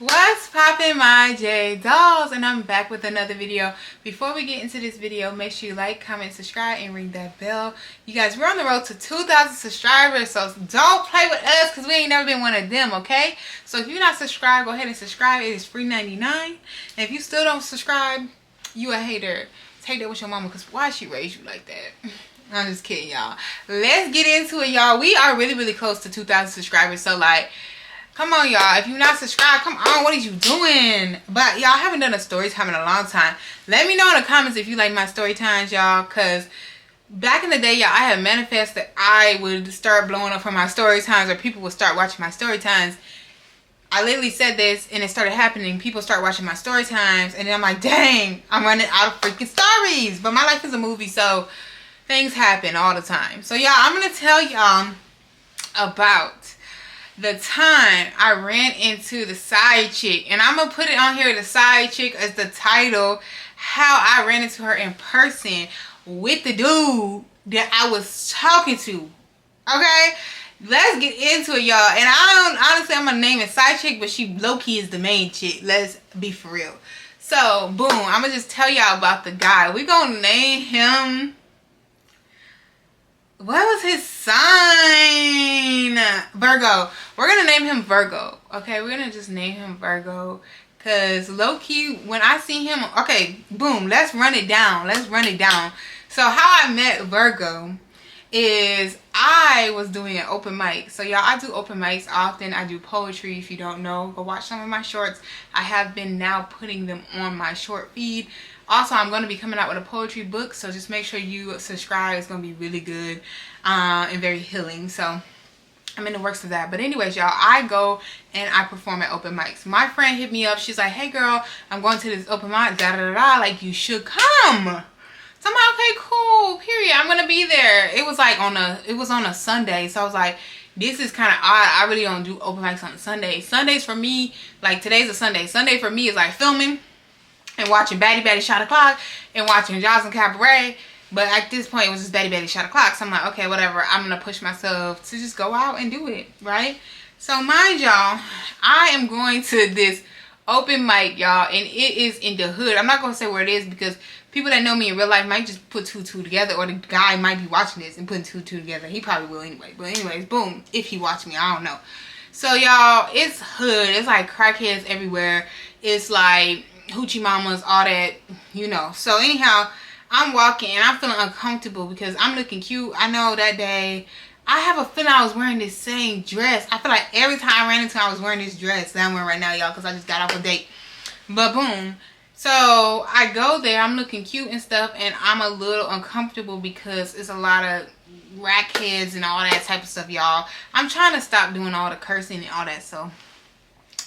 What's poppin', my J dolls? And I'm back with another video. Before we get into this video, make sure you like, comment, subscribe, and ring that bell. You guys, we're on the road to 2,000 subscribers, so don't play with us because we ain't never been one of them, okay? So if you're not subscribed, go ahead and subscribe. It is free 99. And if you still don't subscribe, you a hater. Take that with your mama, because why she raised you like that? I'm just kidding, y'all. Let's get into it, y'all. We are really close to 2,000 subscribers, so like, come on, y'all. If you're not subscribed, come on. What are you doing? But y'all, haven't done a story time in a long time. Let me know in the comments if you like my story times, y'all. Because back in the day, y'all, I had manifested I would start blowing up for my story times, or people would start watching my story times. I literally said this and it started happening. People start watching my story times. And then I'm like, dang, I'm running out of freaking stories. But my life is a movie, so things happen all the time. So y'all, I'm going to tell y'all about the time I ran into the side chick, and I'm gonna put it on here, the side chick, as the title. How I ran into her in person with the dude that I was talking to. Okay, let's get into it, y'all. And I'm gonna name it side chick, but she low-key is the main chick. Let's be for real. So boom, I'm gonna just tell y'all about the guy. We gonna name him, what was his sign? Virgo. We're going to name him Virgo. Okay, we're going to just name him Virgo. Because low-key, when I see him... Okay, boom. Let's run it down. Let's run it down. So how I met Virgo is I was doing an open mic. So y'all, I do open mics often. I do poetry. If you don't know, go watch some of my shorts. I have been now putting them on my short feed. Also, I'm going to be coming out with a poetry book, so just make sure you subscribe. It's going to be really good and very healing. So I'm in the works of that. But anyways, y'all, I go and I perform at open mics. My friend hit me up. She's like, hey, girl, I'm going to this open mic. Da-da-da-da. Like, you should come. So I'm like, okay, cool. Period. I'm going to be there. It was like on a Sunday. So I was like, this is kind of odd. I really don't do open mics on Sundays. Sundays for me, like today's a Sunday. Sunday for me is like filming and watching Batty Batty Shot O'Clock and watching Jocelyn Cabaret. But at this point, it was just Batty Batty Shot O'Clock. So I'm like, okay, whatever. I'm going to push myself to just go out and do it, right? So mind y'all, I am going to this open mic, y'all, and it is in the hood. I'm not going to say where it is because people that know me in real life might just put two together, or the guy might be watching this and putting two together. He probably will anyway. But anyways, boom, if he watch me, I don't know. So y'all, it's hood. It's like crackheads everywhere. It's like hoochie mamas, all that, you know. So anyhow, I'm walking and I'm feeling uncomfortable because I'm looking cute. I know that day I have a feeling I was wearing this same dress. I feel like every time I ran into I was wearing this dress that I'm wearing right now, y'all, because I just got off a date. But boom, so I go there, I'm looking cute and stuff, and I'm a little uncomfortable because it's a lot of rackheads and all that type of stuff, y'all. I'm trying to stop doing all the cursing and all that, so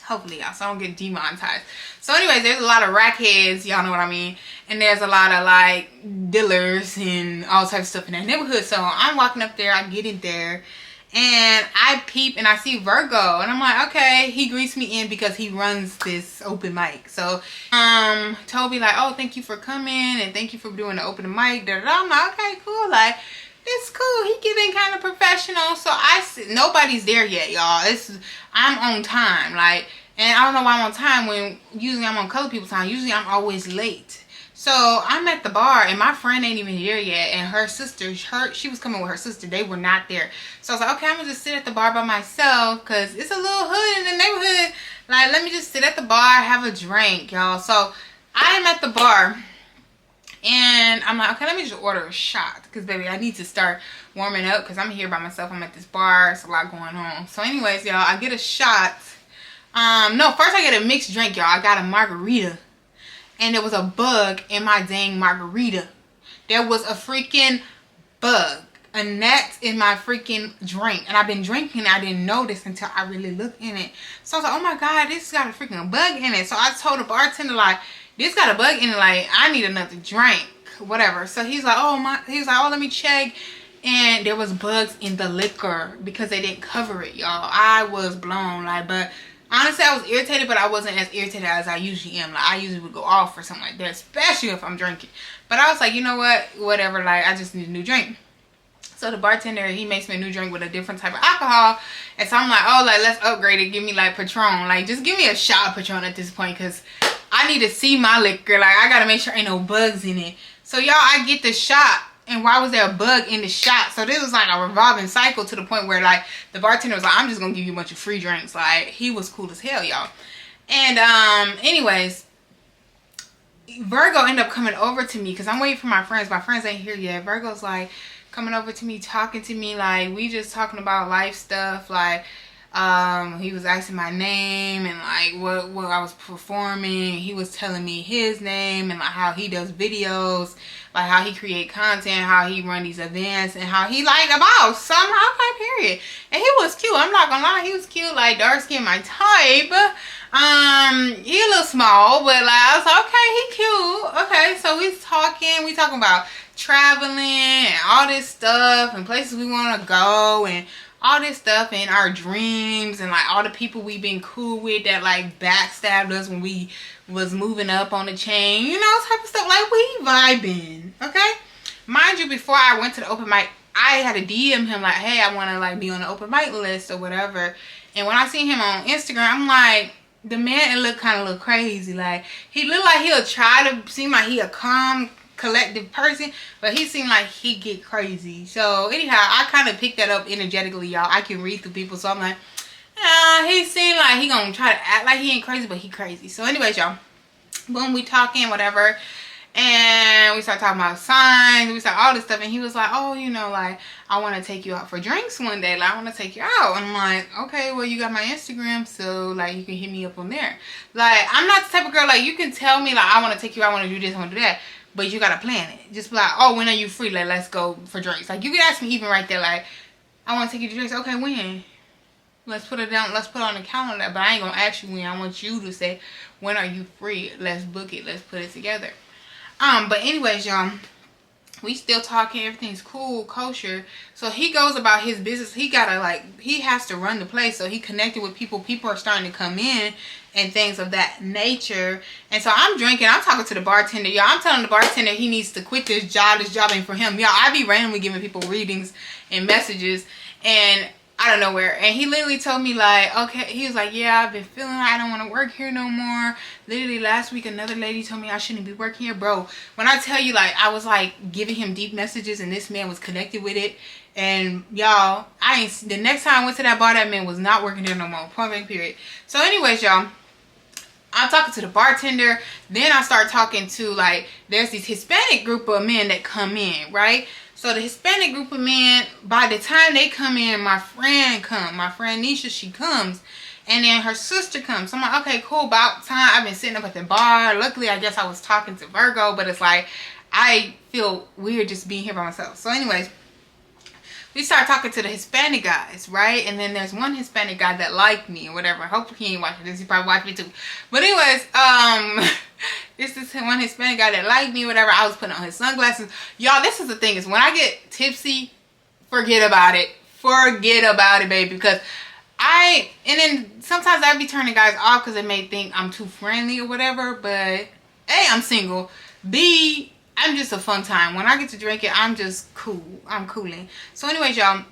hopefully, y'all, so I don't get demonetized. So anyways, there's a lot of rackheads, y'all know what I mean, and there's a lot of like dealers and all types of stuff in that neighborhood. So I'm walking up there, I get in there, and I peep and I see Virgo, and I'm like, okay, he greets me in because he runs this open mic. So Toby like, oh, thank you for coming and thank you for doing the open mic. I'm like, okay, cool, like, it's cool. He getting kind of professional. So nobody's there yet, y'all. I'm on time, like, and I don't know why I'm on time when usually I'm on color people time. Usually I'm always late. So I'm at the bar and my friend ain't even here yet, and her sister, she was coming with her sister. They were not there. So I was like, okay, I'm gonna just sit at the bar by myself because it's a little hood in the neighborhood. Like, let me just sit at the bar, have a drink, y'all. So I'm at the bar. And I'm like, okay, let me just order a shot. Because, baby, I need to start warming up. Because I'm here by myself. I'm at this bar. It's a lot going on. So, anyways, y'all, I get a shot. No, first I get a mixed drink, y'all. I got a margarita. And there was a bug in my dang margarita. There was a freaking bug. A gnat in my freaking drink. And I've been drinking. I didn't know this until I really looked in it. So, I was like, oh, my God, this got a freaking bug in it. So, I told the bartender, like, this got a bug in it, like, I need another drink, whatever. So he's like, oh, let me check. And there was bugs in the liquor because they didn't cover it, y'all. I was blown, like, but honestly, I was irritated, but I wasn't as irritated as I usually am. Like, I usually would go off for something like that, especially if I'm drinking. But I was like, you know what, whatever, like, I just need a new drink. So the bartender, he makes me a new drink with a different type of alcohol. And so I'm like, oh, like, let's upgrade it. Give me, like, Patron. Like, just give me a shot of Patron at this point. Because I need to see my liquor. Like, I got to make sure ain't no bugs in it. So, y'all, I get the shot. And why was there a bug in the shot? So this was like a revolving cycle to the point where, like, the bartender was like, I'm just going to give you a bunch of free drinks. Like, he was cool as hell, y'all. And, anyways, Virgo ended up coming over to me because I'm waiting for my friends. My friends ain't here yet. Virgo's, like, coming over to me, talking to me. Like, we just talking about life stuff. Like, he was asking my name and, like, what I was performing. He was telling me his name and, like, how he does videos, like, how he create content, how he run these events, and how he, like, about somehow, like, period. And he was cute. I'm not gonna lie, he was cute. Like, dark skin, my type. He a little small, but, like, I was like, okay, he cute. Okay, so we talking about traveling and all this stuff and places we want to go and all this stuff and our dreams and, like, all the people we been cool with that, like, backstabbed us when we was moving up on the chain, you know, type of stuff. Like, we vibing, okay? Mind you, before I went to the open mic, I had to DM him, like, hey, I want to, like, be on the open mic list or whatever. And when I seen him on Instagram, I'm like, the man, it looked kind of look crazy. Like, he looked like he'll try to seem like he a calm, collective person, but he seemed like he get crazy. So anyhow, I kind of picked that up energetically, y'all. I can read through people, so I'm like, he seemed like he gonna try to act like he ain't crazy, but he crazy. So anyways, y'all, boom, we talking, whatever, and we start talking about signs, we start all this stuff, and he was like, oh, you know, like, I want to take you out for drinks one day, like, I want to take you out. And I'm like, okay, well, you got my Instagram, so, like, you can hit me up on there. Like, I'm not the type of girl, like, you can tell me, like, I want to take you out, I want to do this, I want to do that, but you gotta plan it. Just be like, oh, when are you free? Like, let's go for drinks. Like, you can ask me even right there, like, I want to take you to drinks. Okay, when? Let's put it down. Let's put it on the calendar. But I ain't gonna ask you when. I want you to say, when are you free? Let's book it. Let's put it together. But anyways, y'all, we still talking. Everything's cool, kosher. So he goes about his business. He gotta, like, he has to run the place. So he connected with people. People are starting to come in and things of that nature. And so I'm drinking. I'm talking to the bartender. Y'all, I'm telling the bartender he needs to quit this job. This job ain't for him. Y'all, I be randomly giving people readings and messages and out of nowhere. And he literally told me, like, okay, he was like, yeah, I've been feeling like I don't want to work here no more. Literally last week, another lady told me I shouldn't be working here. Bro, when I tell you, like, I was, like, giving him deep messages and this man was connected with it. And y'all, the next time I went to that bar, that man was not working there no more. Point blank, period. So anyways, y'all, I'm talking to the bartender. Then I start talking to, like, there's this Hispanic group of men that come in, right? So the Hispanic group of men, by the time they come in, my friend Nisha, she comes. And then her sister comes. So I'm like, okay, cool, about time. I've been sitting up at the bar. Luckily, I guess I was talking to Virgo. But it's like, I feel weird just being here by myself. So anyways, we start talking to the Hispanic guys, right? And then there's one Hispanic guy that liked me or whatever. Hopefully he ain't watching this. He probably watched me too. But anyways, this is one Hispanic guy that liked me, whatever. I was putting on his sunglasses. Y'all, this is the thing, is when I get tipsy, forget about it. Forget about it, baby. Because and then sometimes I be turning guys off because they may think I'm too friendly or whatever. But A, I'm single. B, I'm just a fun time. When I get to drinking, I'm just cool. I'm cooling. So anyways, y'all,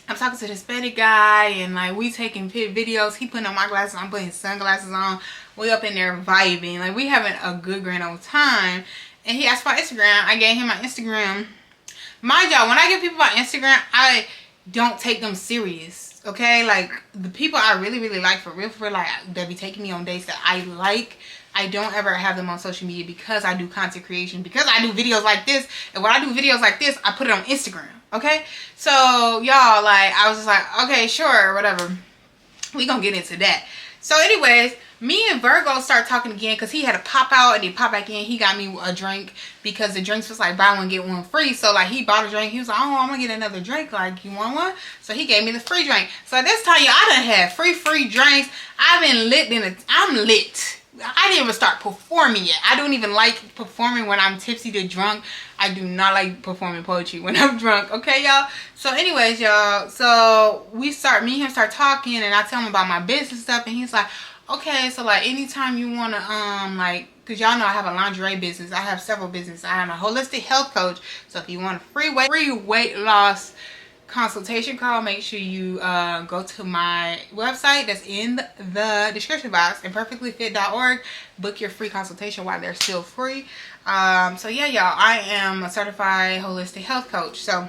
I'm talking to the Hispanic guy and, like, we taking videos. He putting on my glasses. I'm putting his sunglasses on. We up in there vibing. Like, we having a good grand old time. And he asked for my Instagram. I gave him my Instagram. Mind y'all, when I give people my Instagram, I don't take them serious. Okay? Like, the people I really, really like, for real, like, that be taking me on dates that I like, I don't ever have them on social media because I do content creation, because I do videos like this. And when I do videos like this, I put it on Instagram. Okay? So, y'all, like, I was just like, okay, sure, whatever. We gonna get into that. So, anyways, me and Virgo start talking again because he had to pop out and he pop back in. He got me a drink because the drinks was like buy one, get one free. So, like, he bought a drink. He was like, oh, I'm gonna get another drink. Like, you want one? So, he gave me the free drink. So, at this time, y'all, I done had free drinks. I've been lit I'm lit. I didn't even start performing yet. I don't even like performing when I'm tipsy to drunk. I do not like performing poetry when I'm drunk. Okay, y'all? So anyways, y'all. So me and him start talking and I tell him about my business stuff. And he's like, okay, so like anytime you want to, like, because y'all know I have a lingerie business. I have several businesses. I am a holistic health coach. So if you want a free weight loss consultation call, make sure you go to my website that's in the description box, imperfectlyfit.org. Book your free consultation while they're still free. So yeah, y'all, I am a certified holistic health coach. So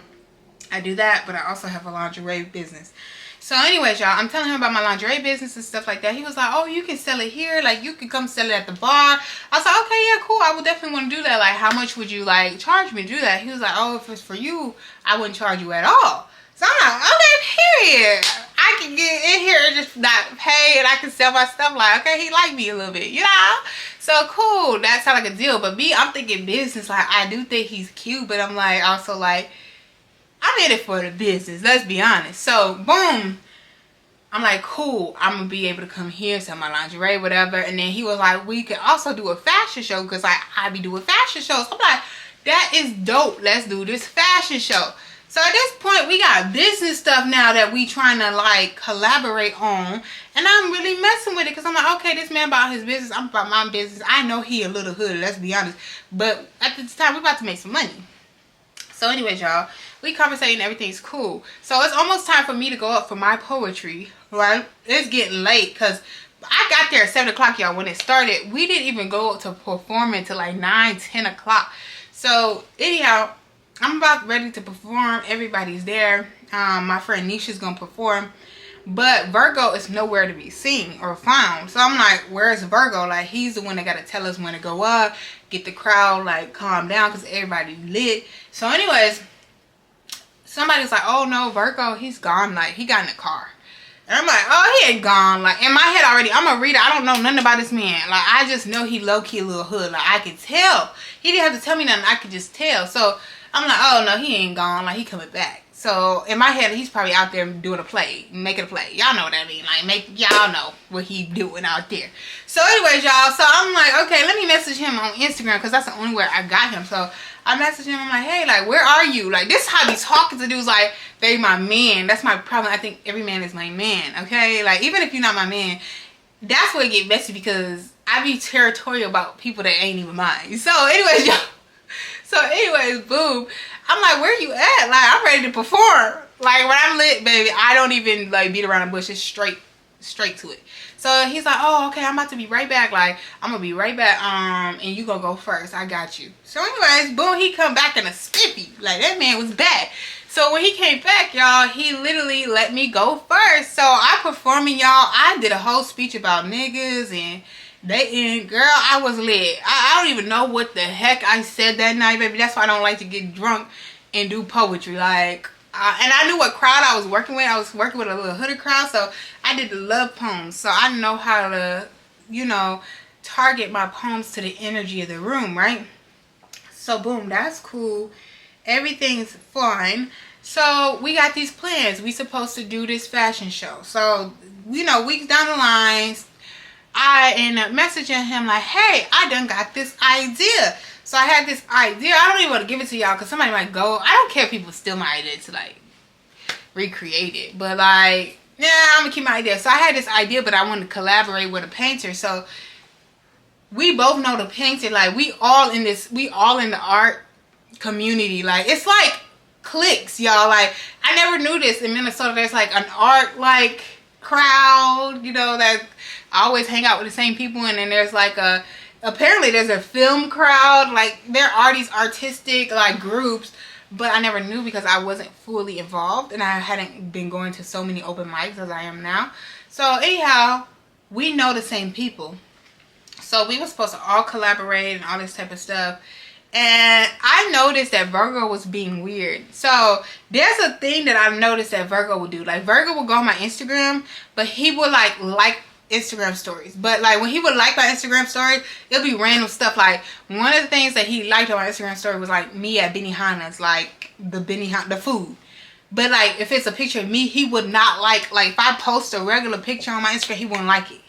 I do that, but I also have a lingerie business. So anyways, y'all, I'm telling him about my lingerie business and stuff like that. He was like, oh, you can sell it here. Like, you can come sell it at the bar. I was like, okay, yeah, cool. I would definitely want to do that. Like, how much would you, like, charge me to do that? He was like, oh, if it's for you, I wouldn't charge you at all. So I'm like, okay, period. I can get in here and just not pay, and I can sell my stuff. Like, okay, he liked me a little bit, you know? So cool. That sounds like a deal. But me, I'm thinking business. Like, I do think he's cute, but I'm like, also like, I'm in it for the business. Let's be honest. So, boom. I'm like, cool. I'm going to be able to come here, sell my lingerie, whatever. And then he was like, we could also do a fashion show because I be doing fashion shows. I'm like, that is dope. Let's do this fashion show. So at this point, we got business stuff now that we trying to like collaborate on. And I'm really messing with it because I'm like, okay, this man about his business. I'm about my business. I know he a little hood, let's be honest. But at this time, we're about to make some money. So anyways, y'all, we conversating, everything's cool. So it's almost time for me to go up for my poetry, right? It's getting late because I got there at 7 o'clock, y'all, when it started. We didn't even go to perform until like 9, 10 o'clock. So anyhow, I'm about ready to perform. Everybody's there. My friend Nisha's going to perform. But Virgo is nowhere to be seen or found. So I'm like, where's Virgo? Like, he's the one that got to tell us when to go up, get the crowd, like, calm down because everybody lit. So anyways, somebody's like, oh no, Virgo, he's gone. Like, he got in the car. And I'm like, oh, he ain't gone. Like, in my head already, I'm a reader. I don't know nothing about this man. Like, I just know he low-key a little hood. Like, I could tell. He didn't have to tell me nothing. I could just tell. So I'm like, oh no, he ain't gone. Like, he coming back. So in my head, he's probably out there doing a play, making a play. Y'all know what I mean. Like, y'all know what he doing out there. So anyways, y'all, so I'm like, okay, let me message him on Instagram because that's the only way I got him. So I messaged him. I'm like, hey, like, where are you? Like, this is how he's talking to dudes. Like, they my man. That's my problem. I think every man is my man, okay? Like, even if you're not my man, that's where it get messy because I be territorial about people that ain't even mine. So anyways, y'all. So anyways, boom. I'm like, where you at? Like, I'm ready to perform. Like, when I'm lit, baby, I don't even, like, beat around the bush. It's straight to it. So he's like, oh, okay, I'm about to be right back. Like, I'm going to be right back. And you going to go first. I got you. So anyways, boom, he come back in a spiffy. Like, that man was back. So when he came back, y'all, he literally let me go first. So I performing, y'all. I did a whole speech about niggas and dating. Girl, I was lit. I don't even know what the heck I said that night, baby. That's why I don't like to get drunk and do poetry. Like, and I knew what crowd I was working with. I was working with a little hooded crowd, so I did the love poems. So I know how to, you know, target my poems to the energy of the room, right? So boom, that's cool. Everything's fine. So we got these plans. We supposed to do this fashion show. So, you know, weeks down the line, I end up messaging him like, hey, I done got this idea. So I had this idea. I don't even want to give it to y'all because somebody might go. I don't care if people steal my idea to like recreate it. But like, yeah, I'm going to keep my idea. So I had this idea, but I wanted to collaborate with a painter. So we both know the painter. Like, we all in the art community. Like, it's like cliques, y'all. Like, I never knew this in Minnesota. There's like an art like crowd, you know, that I always hang out with the same people. And then there's like apparently there's a film crowd. Like, there are these artistic like groups, but I never knew because I wasn't fully involved and I hadn't been going to so many open mics as I am now. So anyhow, we know the same people. So we were supposed to all collaborate and all this type of stuff. And I noticed that Virgo was being weird. So there's a thing that I've noticed that Virgo would do. Like, Virgo would go on my Instagram, but he would like Instagram stories. But like, when he would like my Instagram stories, it'll be random stuff. Like, one of the things that he liked on my Instagram story was like me at Benihana's, like the food. But like, if it's a picture of me, he would not like if I post a regular picture on my Instagram, he wouldn't like it.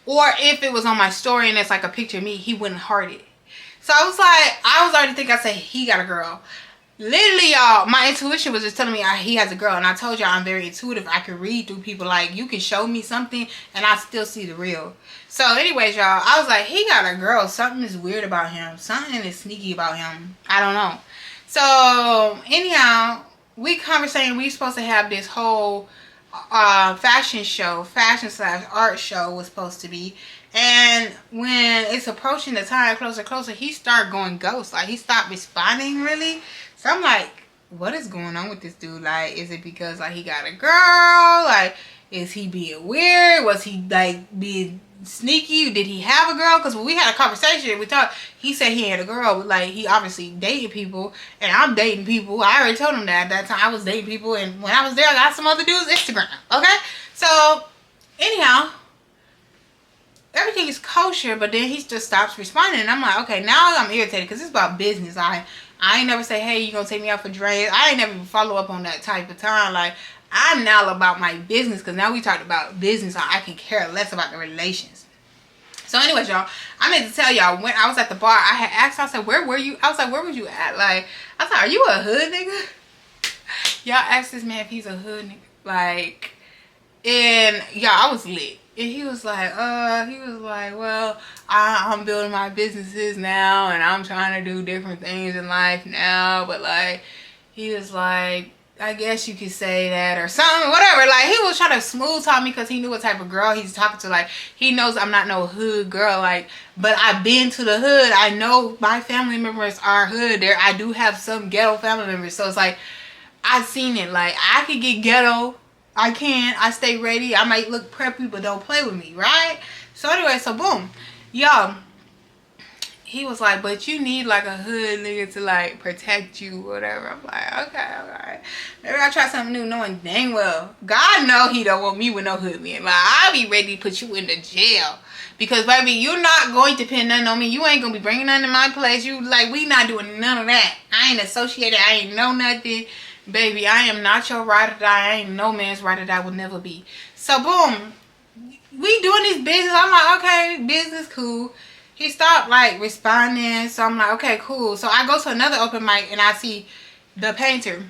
Or if it was on my story and it's like a picture of me, he wouldn't heart it. So I was already thinking, I said, he got a girl. Literally, y'all, my intuition was just telling me he has a girl. And I told y'all I'm very intuitive. I can read through people. Like, you can show me something and I still see the real. So anyways, y'all, I was like, he got a girl. Something is weird about him. Something is sneaky about him. I don't know. So anyhow, we conversating. We supposed to have this whole fashion / art show was supposed to be. And when it's approaching the time, closer, he started going ghost. Like, he stopped responding, really. So I'm like, what is going on with this dude? Like, is it because, like, he got a girl? Like, is he being weird? Was he, like, being sneaky? Did he have a girl? Because when we had a conversation, we talked, he said he had a girl. But, like, he obviously dated people. And I'm dating people. I already told him that at that time. I was dating people. And when I was there, I got some other dudes' Instagram. Okay? So, anyhow, everything is kosher, but then he just stops responding. And I'm like, okay, now I'm irritated because it's about business. I ain't never say, hey, you gonna take me out for drinks. I ain't never even follow up on that type of time. Like, I'm now about my business because now we talked about business. I can care less about the relations. So anyways, y'all, I meant to tell y'all, when I was at the bar, I had asked, I said, where were you? I was like, where was you at? Like, I was like, are you a hood nigga? Y'all asked this man if he's a hood nigga. Like, and y'all, I was lit. And he was like, well, I'm building my businesses now and I'm trying to do different things in life now. But, like, he was like, I guess you could say that or something, whatever. Like, he was trying to smooth talk me because he knew what type of girl he's talking to. Like, he knows I'm not no hood girl. Like, but I've been to the hood. I know my family members are hood. There, I do have some ghetto family members. So, it's like, I've seen it. Like, I could get ghetto. I can. I stay ready. I might look preppy, but don't play with me, right? So anyway, so boom. Y'all, he was like, but you need like a hood nigga to like protect you, whatever. I'm like, okay, alright. Maybe I'll try something new, knowing dang well God know he don't want me with no hood man. Like, I'll be ready to put you in the jail. Because baby, you're not going to pin nothing on me. You ain't gonna be bringing nothing to my place. You like, we not doing none of that. I ain't associated. I ain't know nothing. Baby, I am not your ride or die. I ain't no man's ride or die, will never be. So, boom. We doing this business. I'm like, okay, business, cool. He stopped, like, responding. So, I'm like, okay, cool. So, I go to another open mic, and I see the painter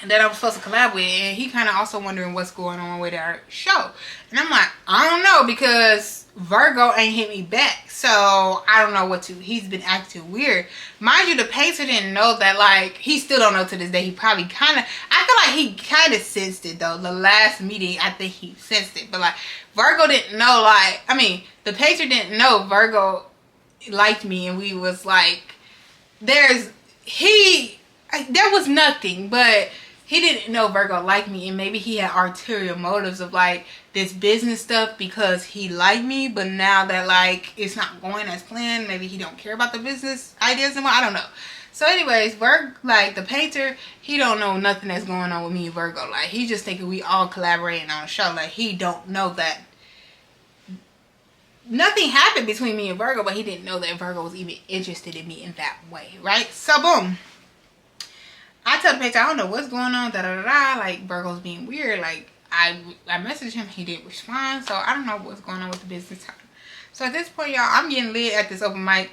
that I was supposed to collab with. And he kind of also wondering what's going on with our show. And I'm like, I don't know, because Virgo ain't hit me back. So, I don't know what to. He's been acting weird. Mind you, the painter didn't know that, like, he still don't know to this day. He probably kind of, I feel like he kind of sensed it, though. The last meeting, I think he sensed it. But, like, Virgo didn't know, like, I mean, the painter didn't know Virgo liked me. And we was, like, there was nothing, but he didn't know Virgo liked me, and maybe he had ulterior motives of like this business stuff because he liked me, but now that like it's not going as planned, maybe he don't care about the business ideas anymore. I don't know. So anyways, like the painter, he don't know nothing that's going on with me and Virgo. Like, he just thinking we all collaborating on a show. Like, he don't know that nothing happened between me and Virgo, but he didn't know that Virgo was even interested in me in that way, right? So boom. I tell the painter, I don't know what's going on, like, Virgo's being weird. Like, I messaged him, he didn't respond, so I don't know what's going on with the business time. So at this point, y'all, I'm getting lit at this open mic.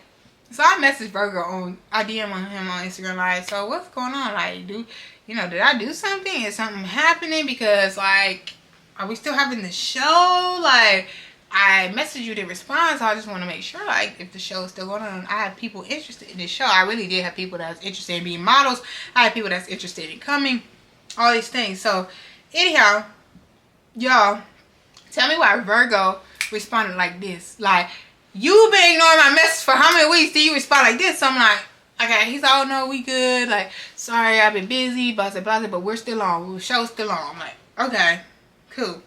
So I messaged Virgo I DM on him on Instagram, like, so what's going on? Like, did I do something? Is something happening? Because, like, are we still having the show? Like, I messaged you to respond, so I just want to make sure, like, if the show is still going on. I have people interested in this show. I really did have people that's interested in being models. I have people that's interested in coming. All these things. So, anyhow, y'all, tell me why Virgo responded like this. Like, you've been ignoring my message for how many weeks? Do you respond like this? So I'm like, okay. He's like, oh, no, we good. Like, sorry, I've been busy, blah, blah, blah, but we're still on. The show's still on. I'm like, okay, cool.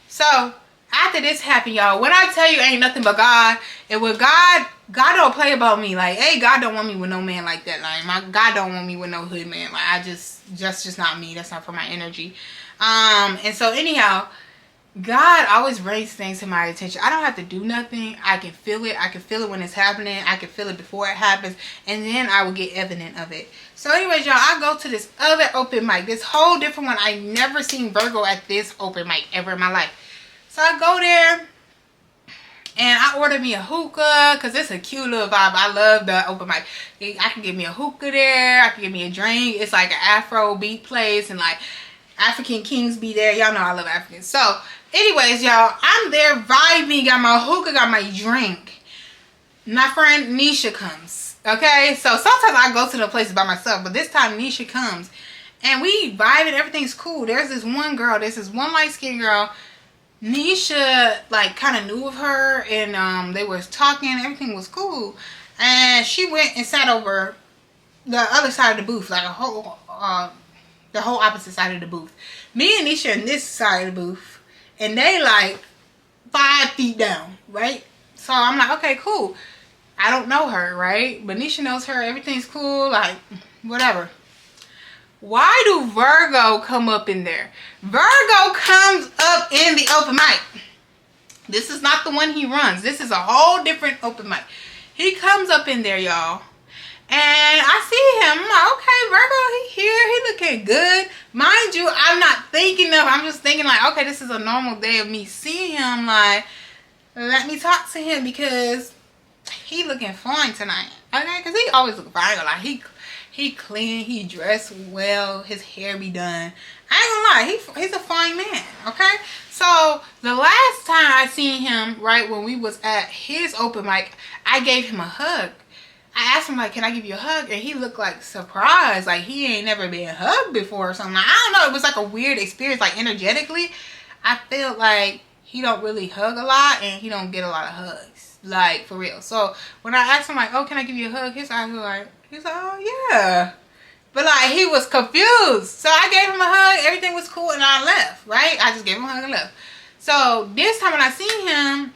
So, after this happened, y'all, when I tell you ain't nothing but God, and with God don't play about me. Like, hey, God don't want me with no man like that. Like, my God don't want me with no hood man. Like, that's just not me. That's not for my energy. And so anyhow, God always brings things to my attention. I don't have to do nothing. I can feel it. I can feel it when it's happening. I can feel it before it happens. And then I will get evident of it. So anyways, y'all, I go to this other open mic. This whole different one. I never seen Virgo at this open mic ever in my life. So I go there, and I ordered me a hookah because it's a cute little vibe. I love the open mic. I can get me a hookah there. I can get me a drink. It's like an Afro beat place and like African kings be there. Y'all know I love Africans. So anyways, y'all, I'm there vibing, got my hookah, got my drink. My friend Nisha comes. Okay, so sometimes I go to the places by myself, but this time Nisha comes and we vibing. Everything's cool. There's this one girl, there's this one light-skinned girl. Nisha like kind of knew of her, and they was talking. Everything was cool, and she went and sat over the other side of the booth, like the whole opposite side of the booth. Me and Nisha in this side of the booth, and they like 5 feet down, right? So I'm like, okay, cool. I don't know her, right? But Nisha knows her. Everything's cool, like whatever. Why do Virgo come up in there? Virgo comes up in the open mic. This is not the one he runs. This is a whole different open mic. He comes up in there, y'all. And I see him. I'm like, okay, Virgo, he here. He looking good. Mind you, I'm not thinking of, I'm just thinking like, okay, this is a normal day of me seeing him. Like, let me talk to him because he looking fine tonight. Okay, because he always look fine. Like, he clean, he dressed well, his hair be done. I ain't gonna lie, he's a fine man, okay? So the last time I seen him, right, when we was at his open mic, I gave him a hug. I asked him like, can I give you a hug? And he looked like surprised, like he ain't never been hugged before or something. I don't know, it was like a weird experience, like energetically. I felt like he don't really hug a lot and he don't get a lot of hugs, like for real. So when I asked him like, oh, can I give you a hug? His eyes were like, he's like, oh yeah. But like he was confused. So I gave him a hug. Everything was cool and I left, right? I just gave him a hug and left. So this time when I seen him,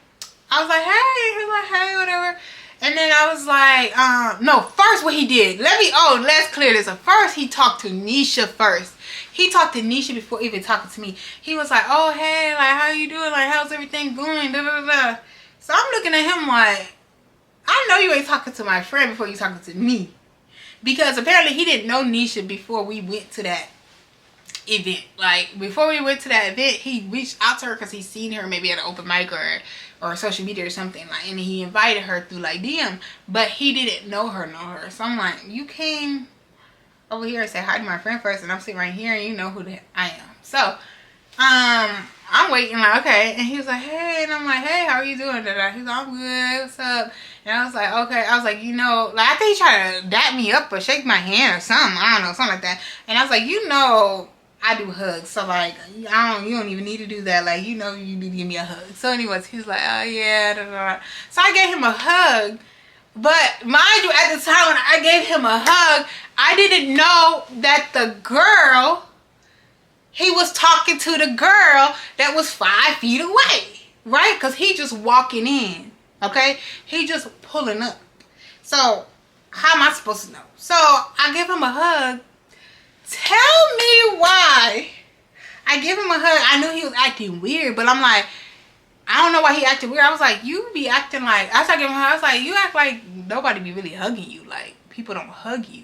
I was like, hey. He was like, hey, whatever. And then I was like, no, first what he did. Let's clear this up. First he talked to Nisha first. He talked to Nisha before even talking to me. He was like, oh, hey, like, how you doing? Like, how's everything going? Da, da, da. So I'm looking at him like, I know you ain't talking to my friend before you talking to me. Because apparently he didn't know Nisha before we went to that event. Like, before we went to that event, he reached out to her because he seen her maybe at an open mic or social media or something. Like, and he invited her through, like, DM. But he didn't know her. So I'm like, you came over here and said hi to my friend first, and I'm sitting right here, and you know who I am. So, I'm waiting, like, okay. And he was like, hey. And I'm like, hey, how are you doing? He's like, I'm good. What's up? And I was like, okay. I was like, you know, like, I think he tried to dap me up or shake my hand or something. I don't know, something like that. And I was like, you know, I do hugs. So, like, you don't even need to do that. Like, you know, you need to give me a hug. So, anyways, he was like, oh, yeah. Da, da, da. So, I gave him a hug. But, mind you, at the time when I gave him a hug, I didn't know that the girl, he was talking to the girl that was 5 feet away, right? Because he just walking in, okay? He just pulling up. So, how am I supposed to know? So, I give him a hug. Tell me why I give him a hug. I knew he was acting weird, but I'm like, I don't know why he acted weird. I was like, you be acting like, I started giving him a hug. I was like, you act like nobody be really hugging you. Like, people don't hug you.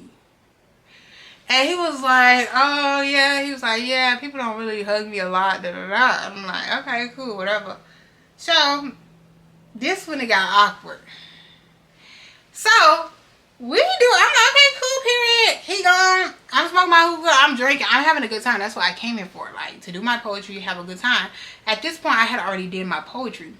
And he was like, oh, yeah. He was like, yeah, people don't really hug me a lot. Da, da, da. I'm like, okay, cool, whatever. So, this one, it got awkward. So, I'm like, okay, cool, period. He gone. I'm smoking my hookah. I'm drinking. I'm having a good time. That's what I came here for. Like, to do my poetry, have a good time. At this point, I had already did my poetry.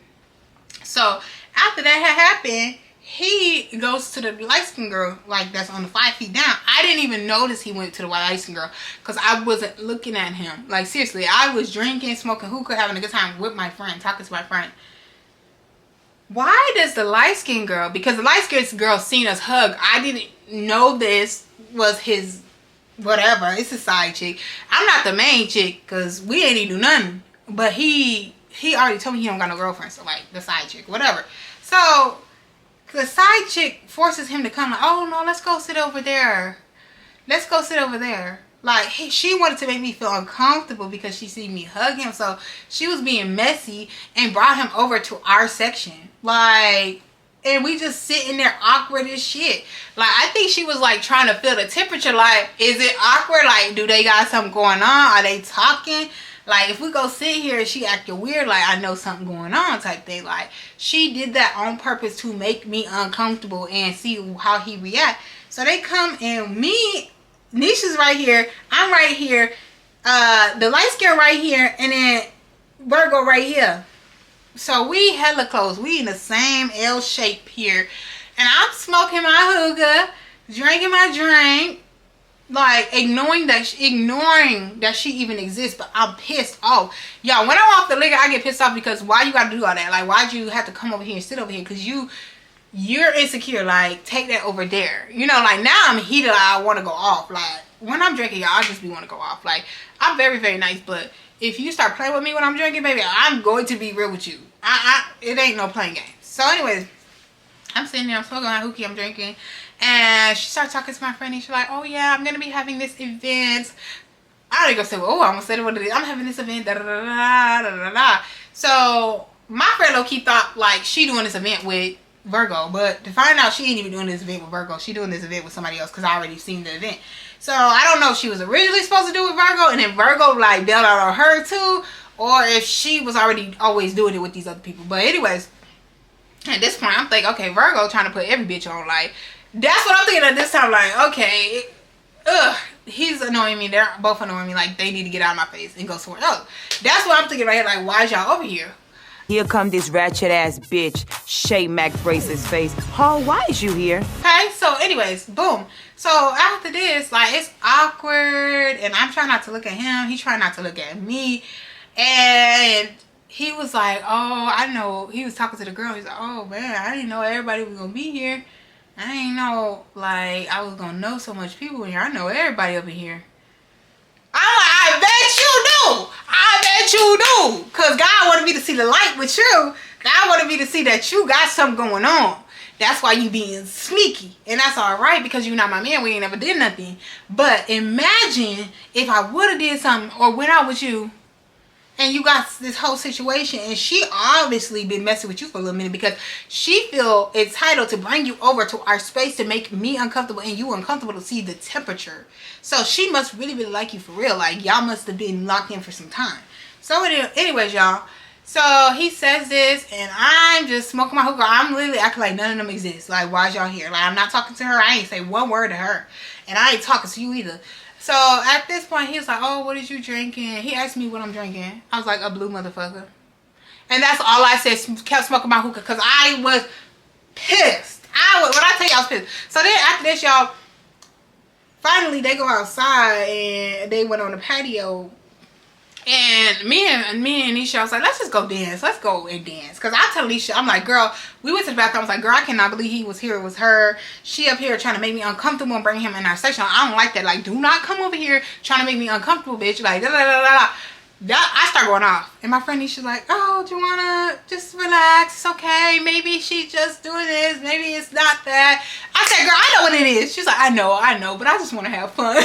So, after that had happened, he goes to the light-skinned girl, like, that's on the 5 feet down. I didn't even notice he went to the light-skinned girl because I wasn't looking at him. Like, seriously, I was drinking, smoking hookah, having a good time with my friend, talking to my friend. Why does the light-skinned girl, because the light-skinned girl seen us hug, I didn't know this was his, whatever, it's a side chick. I'm not the main chick because we ain't even do nothing. But he already told me he don't got no girlfriend, so, like, the side chick, whatever. So the side chick forces him to come, like, oh no, let's go sit over there. Let's go sit over there. Like, she wanted to make me feel uncomfortable because she seen me hug him. So she was being messy and brought him over to our section. Like, and we just sitting there awkward as shit. Like, I think she was like trying to feel the temperature. Like, is it awkward? Like, do they got something going on? Are they talking? Like, if we go sit here and she acting weird, like, I know something going on type thing. Like, she did that on purpose to make me uncomfortable and see how he react. So they come and me, Nisha's right here, I'm right here, the light skin right here, and then Virgo right here. So we hella close. We in the same L shape here. And I'm smoking my hookah, drinking my drink, like ignoring that she even exists. But I'm pissed off. Y'all, when I'm off the liquor, I get pissed off because why you gotta do all that? Like, why'd you have to come over here and sit over here? Because you're insecure. Like, take that over there. You know, like, now I'm heated. Like, I want to go off. Like, when I'm drinking, y'all, I just be want to go off. Like, I'm very, very nice, but if you start playing with me when I'm drinking, baby, I'm going to be real with you. It ain't no playing game. So anyways, I'm sitting there, I'm smoking my hookah, I'm drinking, and she started talking to my friend, and she's like, oh yeah, I'm gonna be having this event. I don't even say, well, oh, I'm gonna say what it is. I'm having this event, da da da da da da da. So my friend low-key thought like she doing this event with Virgo, but to find out she ain't even doing this event with Virgo. She doing this event with somebody else because I already seen the event. So I don't know if she was originally supposed to do it with Virgo and then Virgo like bailed out on her too, or if she was already always doing it with these other people. But anyways, at this point I'm thinking, okay, Virgo trying to put every bitch on. Like, that's what I'm thinking at this time. Like, okay, he's annoying me. They're both annoying me. Like, they need to get out of my face and go somewhere else. That's what I'm thinking right here. Like, why is y'all over here? Here come this ratchet ass bitch. Shay Mac braces face. Oh, why is you here? Okay, so anyways, boom. So after this, like, it's awkward and I'm trying not to look at him. He's trying not to look at me. And he was like, oh, I know. He was talking to the girl. He's like, oh man, I didn't know everybody was gonna be here. I didn't know like I was gonna know so much people in here. I know everybody up in here. I'm like, I bet you do. I bet you do. Because God wanted me to see the light with you. God wanted me to see that you got something going on. That's why you being sneaky. And that's alright because you're not my man. We ain't never did nothing. But imagine if I would have did something or went out with you and you got this whole situation and she obviously been messing with you for a little minute because she feel entitled to bring you over to our space to make me uncomfortable and you uncomfortable to see the temperature. So she must really, really like you for real. Like, y'all must have been locked in for some time. So anyways, y'all. So he says this and I'm just smoking my hookah. I'm literally acting like none of them exist. Like, why is y'all here? Like, I'm not talking to her. I ain't say one word to her. And I ain't talking to you either. So at this point, he was like, oh, what is you drinking? He asked me what I'm drinking. I was like, a blue motherfucker. And that's all I said. Kept smoking my hookah because I was pissed. When I tell you I was pissed. So then after this, y'all, finally they go outside and they went on the patio. And me and Nisha, I was like, let's just go dance. Let's go and dance. Because I tell Nisha, I'm like, girl, we went to the bathroom. I was like, girl, I cannot believe he was here. It was her. She up here trying to make me uncomfortable and bring him in our section. I don't like that. Like, do not come over here trying to make me uncomfortable, bitch. Like, da da da da da. I start going off. And my friend Nisha's like, oh, do you want to just relax? It's okay. Maybe she's just doing this. Maybe it's not that. I said, girl, I know what it is. She's like, I know. But I just want to have fun.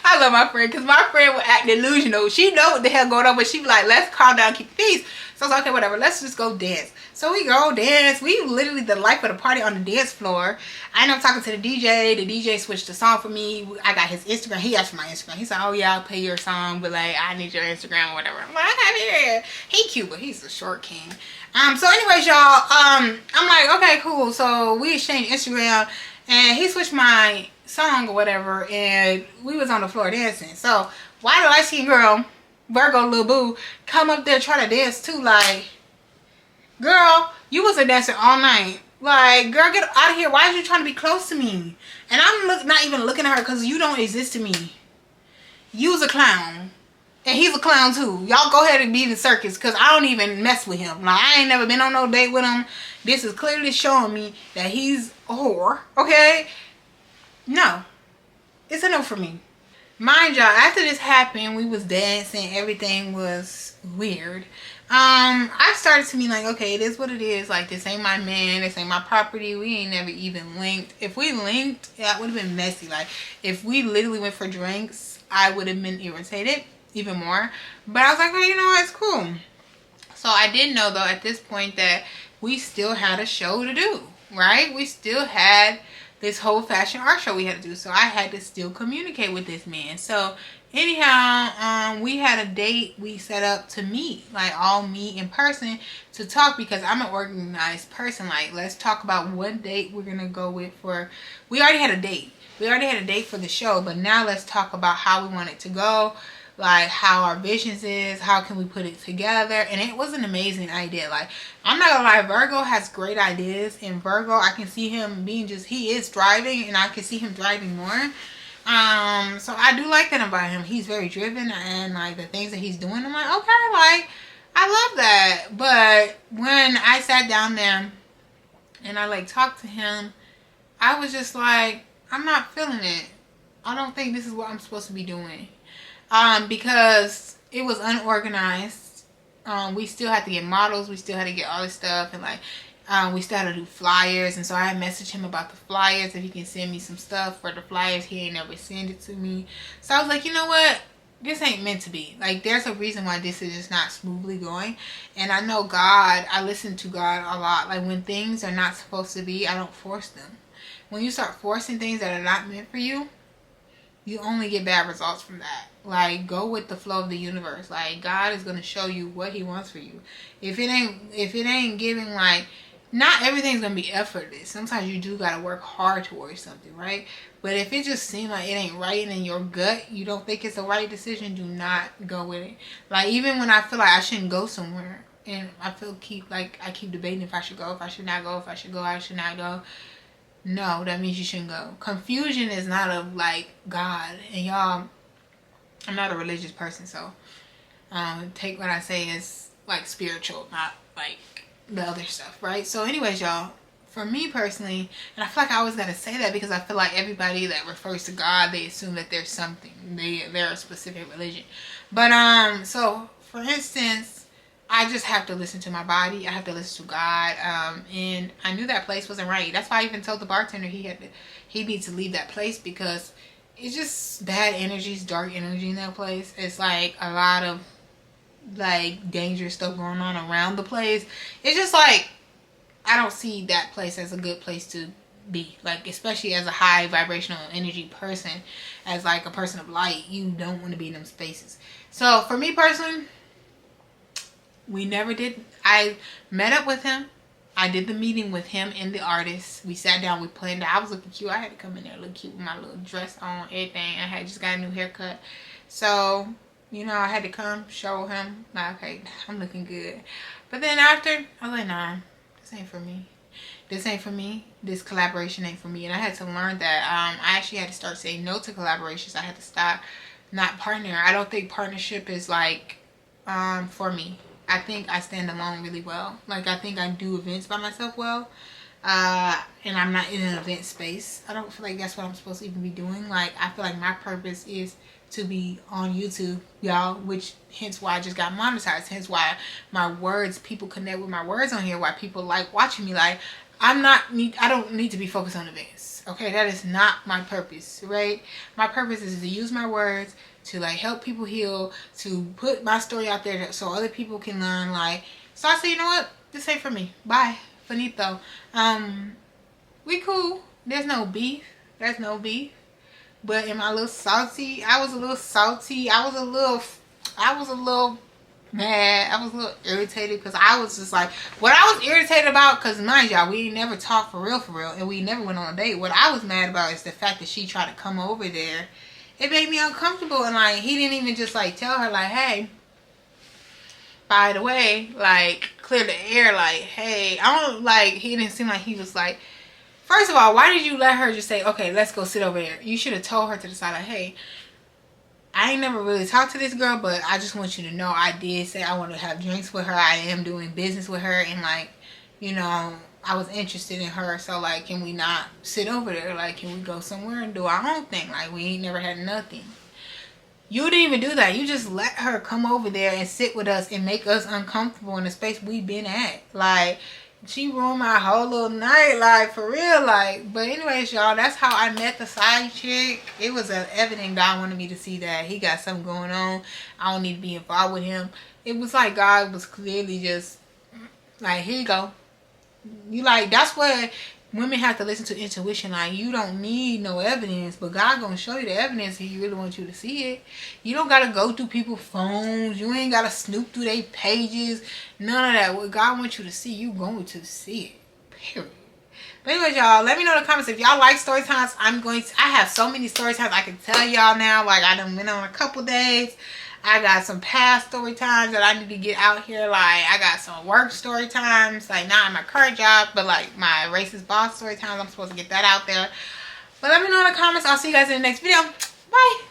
I love my friend because my friend would act delusional. She know what the hell going on, but she be like, let's calm down, keep peace. So I was like, okay, whatever, let's just go dance. So we go dance. We literally the life of the party on the dance floor. I end up talking to the DJ. The DJ switched the song for me. I got his Instagram. He asked for my Instagram. He said, oh yeah, I'll pay your song, but like, I need your Instagram or whatever. I'm like, I have it. He cute, but he's a short king. So anyways, y'all, I'm like, okay, cool. So we exchanged Instagram and he switched my song or whatever and we was on the floor dancing. So why the light-skinned girl, Virgo Lil Boo, come up there trying to dance too? Like, girl, you was a dancer all night. Like, girl, get out of here. Why are you trying to be close to me? And I'm not even looking at her because you don't exist to me. You's a clown. And he's a clown too. Y'all go ahead and be in the circus because I don't even mess with him. Like, I ain't never been on no date with him. This is clearly showing me that he's a whore. Okay? No. It's a no for me. Mind y'all, after this happened, we was dancing. Everything was weird. I started to be like, okay, it is what it is. Like, this ain't my man. This ain't my property. We ain't never even linked. If we linked, that would have been messy. Like, if we literally went for drinks, I would have been irritated even more. But I was like, oh, you know what? It's cool. So I did know, though, at this point that we still had a show to do, right? We still had this whole fashion art show we had to do. So I had to still communicate with this man. So Anyhow, we had a date we set up to meet, like all meet in person to talk because I'm an organized person. Like, let's talk about what date we're gonna go with for. We already had a date. We already had a date for the show, but now let's talk about how we want it to go, like how our visions is, how can we put it together. And it was an amazing idea. Like, I'm not gonna lie, Virgo has great ideas. In Virgo, I can see him being just, he is driving, and I can see him driving more. So I do like that about him. He's very driven, and like the things that he's doing, I'm like, okay, like I love that. But when I sat down there and I like talked to him, I was just like, I'm not feeling it. I don't think this is what I'm supposed to be doing. Because it was unorganized. We still had to get models, we still had to get all this stuff, and like we still had to do flyers. And so I messaged him about the flyers, if he can send me some stuff for the flyers. He ain't never send it to me. So I was like, you know what, this ain't meant to be. Like, there's a reason why this is just not smoothly going. And I know God, I listen to God a lot. Like, when things are not supposed to be, I don't force them. When you start forcing things that are not meant for you, you only get bad results from that. Like, go with the flow of the universe. Like, God is gonna show you what He wants for you. If it ain't giving, like, not everything's gonna be effortless. Sometimes you do gotta work hard towards something, right? But if it just seems like it ain't right, and in your gut you don't think it's the right decision, do not go with it. Like, even when I feel like I shouldn't go somewhere, and I keep debating if I should go, if I should not go, if I should go, I should not go. No, that means you shouldn't go. Confusion is not of like God. And y'all, I'm not a religious person, so take what I say as like spiritual, not like the other stuff, right? So anyways, y'all, for me personally, and I feel like I always gotta say that because I feel like everybody that refers to God, they assume that there's something. They're a specific religion. But so for instance, I just have to listen to my body. I have to listen to God. And I knew that place wasn't right. That's why I even told the bartender he needs to leave that place because it's just bad energies, dark energy in that place. It's like a lot of like dangerous stuff going on around the place. It's just like, I don't see that place as a good place to be. Like, especially as a high vibrational energy person, as like a person of light, you don't want to be in them spaces. So for me personally, we never did. I met up with him. I did the meeting with him and the artist. We sat down. We planned it. I was looking cute. I had to come in there look cute with my little dress on, everything. I had just got a new haircut. So, you know, I had to come show him. Like, okay, I'm looking good. But then after, I was like, nah, this ain't for me. This ain't for me. This collaboration ain't for me. And I had to learn that. I actually had to start saying no to collaborations. I had to stop not partnering. I don't think partnership is like for me. I think I stand alone really well. Like, I think I do events by myself well. And I'm not in an event space. I don't feel like that's what I'm supposed to even be doing. Like, I feel like my purpose is to be on YouTube, y'all, which hence why I just got monetized. Hence why my words, people connect with my words on here, why people like watching me. Like, I don't need to be focused on events. Okay, that is not my purpose, right? My purpose is to use my words to like help people heal, to put my story out there so other people can learn. Like, so I said, you know what? This ain't for me. Bye. Finito. We cool. There's no beef. There's no beef. But am I a little salty? I was a little salty. I was a little mad. I was a little irritated because I was just like, what I was irritated about, because mind y'all, we never talked for real, and we never went on a date. What I was mad about is the fact that she tried to come over there. It made me uncomfortable, and like, he didn't even just like tell her like, hey, by the way, like, clear the air, like, hey, I don't, like, he didn't seem like he was like, first of all, why did you let her just say, okay, let's go sit over there? You should have told her to the side, like, hey, I ain't never really talked to this girl, but I just want you to know I did say I want to have drinks with her. I am doing business with her, and like, you know, I was interested in her. So like, can we not sit over there? Like, can we go somewhere and do our own thing? Like, we ain't never had nothing. You didn't even do that. You just let her come over there and sit with us and make us uncomfortable in the space we've been at. Like, she ruined my whole little night, like, for real, like. But anyways, y'all, that's how I met the side chick. It was evident God wanted me to see that he got something going on. I don't need to be involved with him. It was like God was clearly just like, here you go. You like, that's what women have to listen to intuition. Like, you don't need no evidence, but God gonna show you the evidence if He really wants you to see it. You don't gotta go through people's phones. You ain't gotta snoop through their pages. None of that. What God wants you to see, you going to see it. Period. But anyways, y'all, let me know in the comments if y'all like story times. I have so many story times I can tell y'all now. Like, I done went on a couple days. I got some past story times that I need to get out here. Like, I got some work story times. Like, not in my current job, but like my racist boss story times. I'm supposed to get that out there. But let me know in the comments. I'll see you guys in the next video. Bye.